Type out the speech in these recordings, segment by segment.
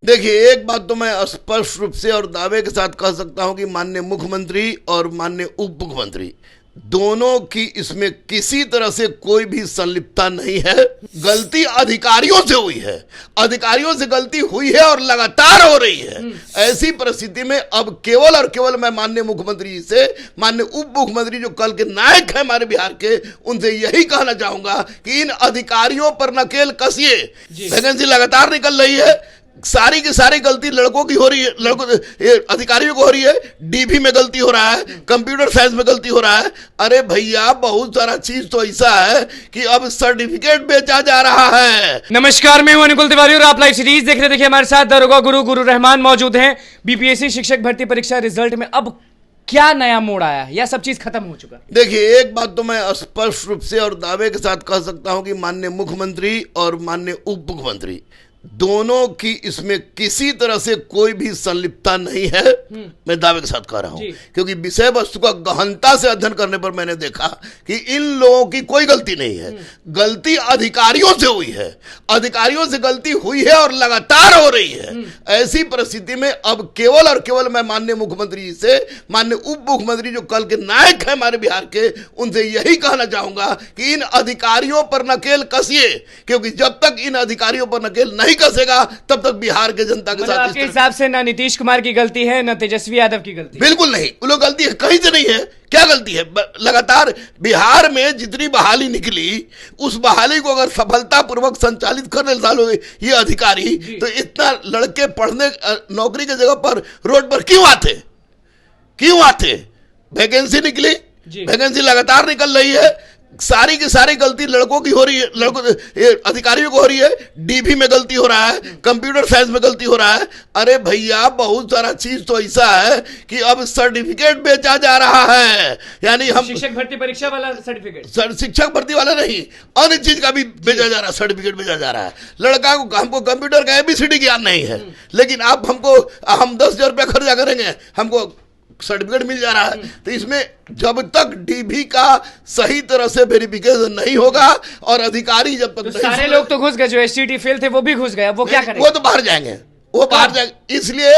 देखिए, एक बात तो मैं स्पष्ट रूप से और दावे के साथ कह सकता हूं कि माननीय मुख्यमंत्री और माननीय उप मुख्यमंत्री दोनों की इसमें किसी तरह से कोई भी संलिप्तता नहीं है। गलती अधिकारियों से हुई है, अधिकारियों से गलती हुई है और लगातार हो रही है। ऐसी परिस्थिति में अब केवल और केवल मैं माननीय मुख्यमंत्री जी से, माननीय उप मुख्यमंत्री जो कल के नायक है हमारे बिहार के, उनसे यही कहना चाहूंगा कि इन अधिकारियों पर नकेल कसिए। वैकेंसी लगातार निकल रही है, सारी की सारी गलती लड़कों की हो रही है, अधिकारियों को हो रही है। डीबी में गलती हो रहा है, कंप्यूटर साइंस में गलती हो रहा है। अरे भैया, बहुत सारा चीज तो ऐसा है कि अब सर्टिफिकेट बेचा जा रहा है। नमस्कार, मैं हूं अनुकुल तिवारी और आप लाइव सीरीज देख रहे। देखिए, हमारे साथ दरोगा गुरु रहमान मौजूद हैं। बीपीएससी शिक्षक भर्ती परीक्षा रिजल्ट में अब क्या नया मोड़ आया है या सब चीज खत्म हो चुका? देखिए, एक बात तो मैं स्पष्ट रूप से और दावे के साथ कह सकता हूं कि माननीय मुख्यमंत्री और माननीय उप मुख्यमंत्री दोनों की इसमें किसी तरह से कोई भी संलिप्तता नहीं है। मैं दावे के साथ कह रहा हूं क्योंकि विषय वस्तु का गहनता से अध्ययन करने पर मैंने देखा कि इन लोगों की कोई गलती नहीं है। गलती अधिकारियों से हुई है, अधिकारियों से गलती हुई है और लगातार हो रही है। ऐसी परिस्थिति में अब केवल और केवल मैं माननीय मुख्यमंत्री जी से, माननीय उप मुख्यमंत्री जो कल के नायक है हमारे बिहार के, उनसे यही कहना चाहूंगा कि इन अधिकारियों पर नकेल कसिए, क्योंकि जब तक इन अधिकारियों पर नकेल नहीं कसेगा तब तक बिहार के जनता के साथ। आपके हिसाब से ना नीतीश कुमार की गलती है ना तेजस्वी यादव की गलती? बिल्कुल नहीं, वो लोग गलती है कहीं से नहीं है। क्या गलती है? लगातार बिहार में जितनी बहाली निकली, उस बहाली को अगर सफलतापूर्वक संचालित करने वाले ये अधिकारी, तो इतना लड़के पढ़ने नौकरी की जगह पर रोड पर क्यों आते? वैकेंसी निकली, वैकेंसी लगातार निकल रही है, सारी की सारी गलती लड़कों की हो रही है, अधिकारियों को हो रही है। डीबी में गलती हो रहा है, कंप्यूटर साइंस में गलती हो रहा है। अरे भैया, बहुत सारा चीज तो ऐसा है कि अब सर्टिफिकेट बेचा जा रहा है। यानी हम शिक्षक भर्ती परीक्षा वाला सर्टिफिकेट, शिक्षक भर्ती वाला नहीं, अन्य चीज का भी बेचा जा रहा है, सर्टिफिकेट बेचा जा रहा है। लड़का को, हमको कंप्यूटर का ABCD ज्ञान नहीं है, लेकिन आप हम 10,000 रुपया खर्चा करेंगे, हमको सर्टिफिकेट मिल जा रहा है। तो इसमें जब तक डीबी का सही तरह से वेरिफिकेशन नहीं होगा और अधिकारी जब तक तो सारे लोग तो घुस गए, जो STT फेल थे वो भी घुस गए, वो क्या करेंगे? वो तो बाहर जाएंगे, इसलिए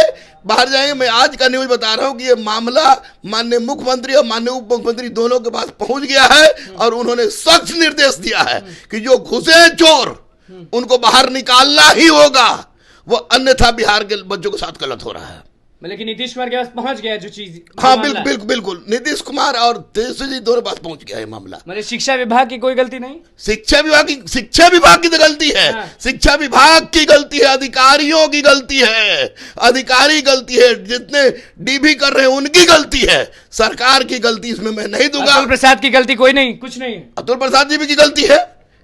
बाहर जाएंगे। मैं आज का न्यूज बता रहा हूं कि ये मामला माननीय मुख्यमंत्री और माननीय उप मुख्यमंत्री दोनों के पास पहुंच गया है और उन्होंने सख्त निर्देश दिया है कि जो घुसे चोर उनको बाहर निकालना ही होगा, वो अन्यथा बिहार के बच्चों के साथ गलत हो रहा है। मतलब कि नीतीश कुमार के पास पहुंच गया जो चीज। हाँ, बिल्कुल नीतीश कुमार और तेजस्वी जी दोनों पास पहुंच गया है मामला। मतलब शिक्षा विभाग की कोई गलती नहीं? शिक्षा विभाग की तो गलती है। हाँ। शिक्षा विभाग की गलती है, अधिकारियों की गलती है, अधिकारी गलती है, जितने डीबी कर रहे हैं उनकी गलती है। सरकार की गलती इसमें मैं नहीं दूंगा। अतुल प्रसाद की गलती कोई नहीं, कुछ नहीं। अतुल प्रसाद जी की गलती है,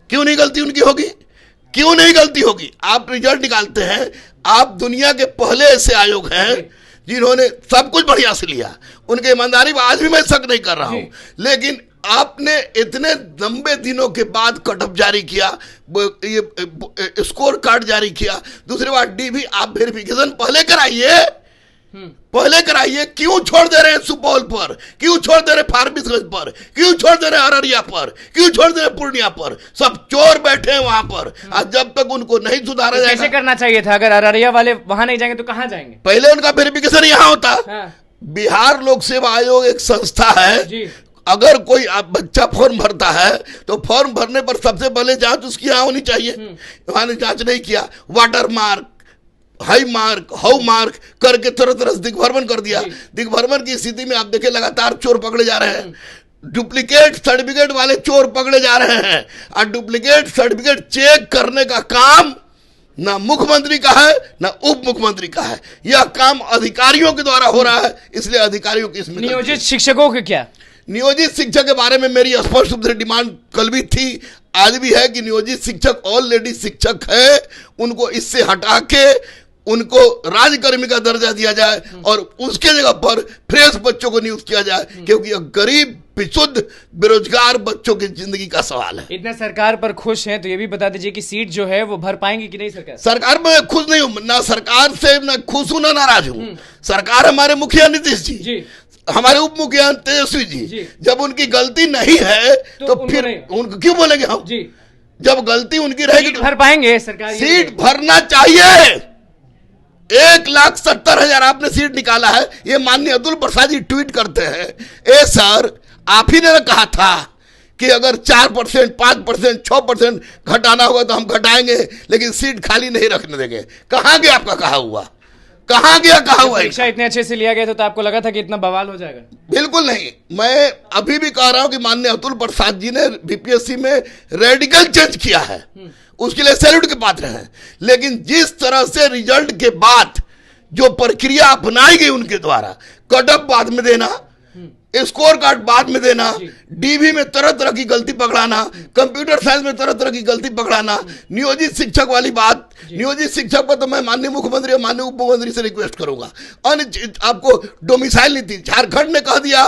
क्यों नहीं गलती उनकी होगी? क्यों नहीं गलती होगी? आप रिजल्ट निकालते हैं, आप दुनिया के पहले ऐसे आयोग हैं जिन्होंने सब कुछ बढ़िया से लिया, उनके ईमानदारी पर आज भी मैं शक नहीं कर रहा हूं, लेकिन आपने इतने लंबे दिनों के बाद कटअप जारी किया, ये स्कोर कार्ड जारी किया। दूसरी बात, डीबी आप वेरिफिकेशन पहले कराइए। क्यों छोड़ दे रहे हैं सुपौल पर, क्यों छोड़ दे रहे फारबिसगंज पर, क्यों छोड़ दे रहे अररिया पर, क्यों छोड़ दे रहे पूर्णिया पर? सब चोर बैठे हैं वहां पर। आज जब तक उनको नहीं सुधारा जाएगा। कैसे करना चाहिए था? अगर अररिया वाले वहां नहीं जाएंगे तो कहां जाएंगे? पहले उनका वेरिफिकेशन यहां होता। हाँ। बिहार लोक सेवा आयोग एक संस्था है जी। अगर कोई बच्चा फॉर्म भरता है तो फॉर्म भरने पर सबसे पहले जांच उसकी यहां होनी चाहिए। वहां ने जांच नहीं किया, वाटर मार्क, हाउ मार्क करके तरह से दिग्भ्रमण कर दिया। दिग्भ्रमण की स्थिति में आप देखिए लगातार चोर पकड़े जा रहे हैं, डुप्लीकेट सर्टिफिकेट वाले चोर पकड़े जा रहे हैं, और डुप्लीकेट सर्टिफिकेट चेक करने का काम ना मुख्यमंत्री का है ना उप मुख्यमंत्री का है, यह काम अधिकारियों के द्वारा हो रहा है। इसलिए अधिकारियों की इसमें नियोजित शिक्षकों के क्या? नियोजित शिक्षक के बारे में मेरी स्पष्ट रूप से डिमांड कल भी थी, आज भी है कि नियोजित शिक्षक ऑलरेडी शिक्षक है, उनको इससे हटा के उनको राजकर्मी का दर्जा दिया जाए और उसके जगह पर फ्रेश बच्चों को नियुक्त किया जाए, क्योंकि गरीब विशुद्ध बेरोजगार बच्चों की जिंदगी का सवाल है। इतना सरकार पर खुश हैं तो ये भी बता दीजिए कि सीट जो है वो भर पाएंगे कि नहीं? सरकार में खुश नहीं हूं, ना सरकार से ना खुश हूं ना नाराज हूं। सरकार हमारे मुखिया नीतीश जी, हमारे उप मुखिया तेजस्वी जी, जब उनकी गलती नहीं है तो फिर उनको क्यों बोलेंगे हम? जब गलती उनकी रहेगी तो भर पाएंगे सरकार? सीट भरना चाहिए, 1,70,000 आपने सीट निकाला है। ये माननीय अतुल प्रसाद जी ट्वीट करते हैं, ए सर आप ही ने कहा था कि अगर 4%, 5%, 6% घटाना होगा तो हम घटाएंगे, लेकिन सीट खाली नहीं रखने देंगे। कहां गया आपका कहा हुआ? कहां गया कहा हुआ? परीक्षा इतने अच्छे से लिया गया तो आपको लगा था कि इतना बवाल हो जाएगा? बिल्कुल नहीं। मैं अभी भी कह रहा हूं कि माननीय अतुल प्रसाद जी ने बीपीएससी में रेडिकल चेंज किया है, उसके लिए सैल्यूट के पात्र हैं। लेकिन जिस तरह से रिजल्ट के बाद जो प्रक्रिया अपनाई गई उनके द्वारा, कट ऑफ बाद में देना, स्कोर कार्ड बाद में देना, डीवी में तरह तरह की गलती पकड़ाना, कंप्यूटर साइंस में तरह तरह की गलती पकड़ाना, नियोजित शिक्षक वाली बात, नियोजित शिक्षक पर तो मैं माननीय मुख्यमंत्री और माननीय उप मुख्यमंत्री से रिक्वेस्ट करूंगा। अन्य आपको डोमिसाइल नीति, झारखंड ने कह दिया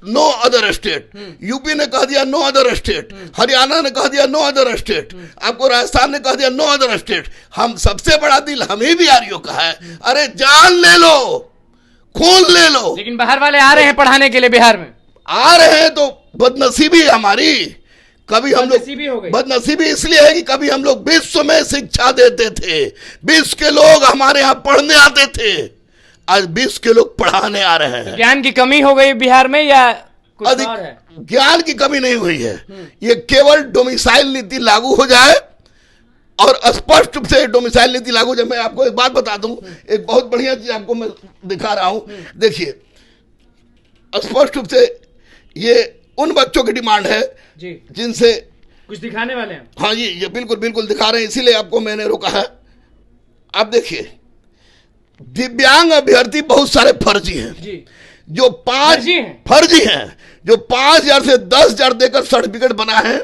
नो अदर स्टेट, यूपी ने कह दिया नो अदर स्टेट, हरियाणा ने कह दिया नो अदर स्टेट, आपको राजस्थान ने कह दिया नो अदर स्टेट। हम सबसे बड़ा दिल हमें बिहारियों का है, अरे जान ले लो, खून ले लो। लेकिन बाहर वाले आ रहे हैं पढ़ाने के लिए, बिहार में आ रहे हैं तो बदनसीबी है हमारी। कभी हम लोग बदनसीबी इसलिए है कि कभी हम लोग विश्व में शिक्षा देते थे, विश्व के लोग हमारे यहाँ पढ़ने आते थे, आज विश्व के लोग पढ़ाने आ रहे हैं। ज्ञान की कमी हो गई बिहार में या कुछ और है? ज्ञान की कमी नहीं हुई है, ये केवल डोमिसाइल नीति लागू हो जाए और स्पष्ट रूप से डोमिसाइल नीति लागू हो जाए। मैं आपको एक बात बता दूं, एक बहुत बढ़िया चीज आपको मैं दिखा रहा हूं, देखिए स्पष्ट रूप से ये उन बच्चों की डिमांड है जी जिनसे कुछ दिखाने वाले हैं। हाँ जी, ये बिल्कुल बिल्कुल दिखा रहे हैं, इसीलिए आपको मैंने रोका है। आप देखिए दिव्यांग अभ्यर्थी बहुत सारे फर्जी हैं जी, जो फर्जी हैं जो 5,000 से 10,000 देकर सर्टिफिकेट बना है,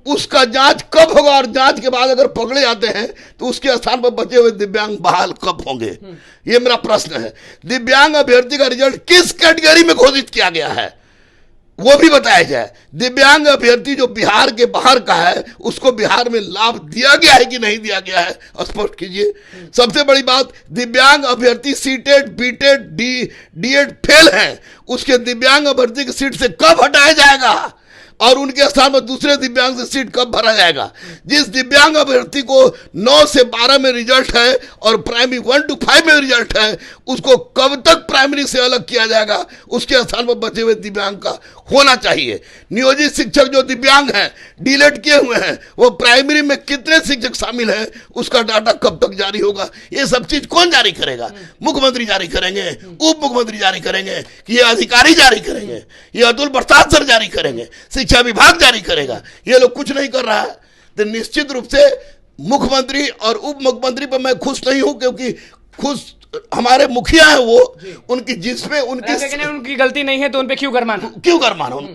उसका जांच कब होगा और जांच के बाद अगर पकड़े जाते हैं तो उसके स्थान पर बचे हुए दिव्यांग बहाल कब होंगे, ये मेरा प्रश्न है। दिव्यांग अभ्यर्थी का रिजल्ट किस कैटेगरी में घोषित किया गया है वो भी बताया जाए। दिव्यांग अभ्यर्थी जो बिहार के बाहर का है उसको बिहार में लाभ दिया गया है कि नहीं दिया गया है, स्पष्ट कीजिए। सबसे बड़ी बात, दिव्यांग अभ्यर्थी सीटेट, बीटेट, डीएड फेल है, उसके दिव्यांग अभ्यर्थी की सीट से कब हटाया जाएगा और उनके स्थान पर दूसरे दिव्यांग से सीट कब भरा जाएगा। जिस दिव्यांग अभ्यर्थी को 9 से 12 में रिजल्ट है और प्राइमरी 1 to 5 में रिजल्ट है, उसको कब तक प्राइमरी से अलग किया जाएगा, उसके स्थान पर बचे हुए दिव्यांग का होना चाहिए। नियोजित शिक्षक जो दिव्यांग हैं, डीलेट किए हुए हैं, वो प्राइमरी में कितने शिक्षक शामिल हैं उसका डाटा कब तक जारी होगा, ये सब चीज कौन जारी करेगा? मुख्यमंत्री जारी करेंगे, उप मुख्यमंत्री जारी करेंगे, कि ये अधिकारी जारी करेंगे, ये अतुल प्रसाद सर जारी करेंगे, शिक्षा विभाग जारी करेगा? ये लोग कुछ नहीं कर रहा है। तो निश्चित रूप से मुख्यमंत्री और उप मुख्यमंत्री पर मैं खुश नहीं हूं, क्योंकि खुश हमारे मुखिया है वो, उनकी जिसमें उनकी गलती नहीं है तो उन पे क्यों गरमाना?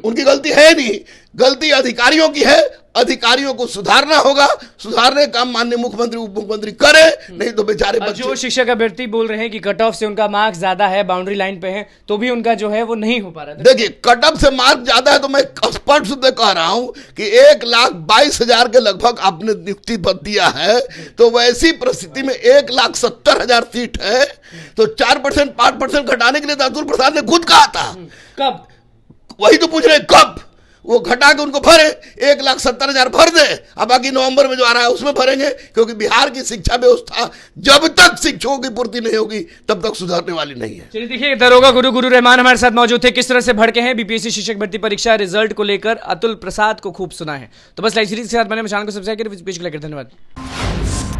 उनकी गलती है नहीं, गलती अधिकारियों की है। अधिकारियों को सुधारना होगा, सुधारने का काम माननीय मुख्यमंत्री उप मुख्यमंत्री करे, नहीं तो बेचारे बच्चे। जो शिक्षक अभ्यर्थी बोल रहे हैं कि कट ऑफ से उनका मार्क्स ज्यादा है, बाउंड्री लाइन पे है, तो भी उनका जो है वो नहीं हो पा रहा। देखिए कट ऑफ से मार्क ज्यादा है तो मैं स्पष्ट से कह रहा हूं कि 1,22,000 के लगभग आपने नियुक्ति पद दिया है, तो वैसी परिस्थिति में 1,70,000 सीट है, तो 4%, 5% घटाने के लिए अतुल प्रसाद ने खुद कहा था। कब? वही तो पूछ रहे कब वो घटा के उनको भरे, 1,70,000 भर दे, अब बाकी नवंबर में जो आ रहा है उसमें भरेंगे, क्योंकि बिहार की शिक्षा व्यवस्था जब तक शिक्षकों की पूर्ति नहीं होगी तब तक सुधारने वाली नहीं है। चलिए देखिए, दरोगा गुरु रहमान हमारे साथ मौजूद थे, किस तरह से भड़के हैं बीपीएससी शिक्षक भर्ती परीक्षा रिजल्ट को लेकर। अतुल प्रसाद को खूब सुना है। तो बस लाइव सीरीज के साथ बने, चैनल को सब्सक्राइब करें। धन्यवाद।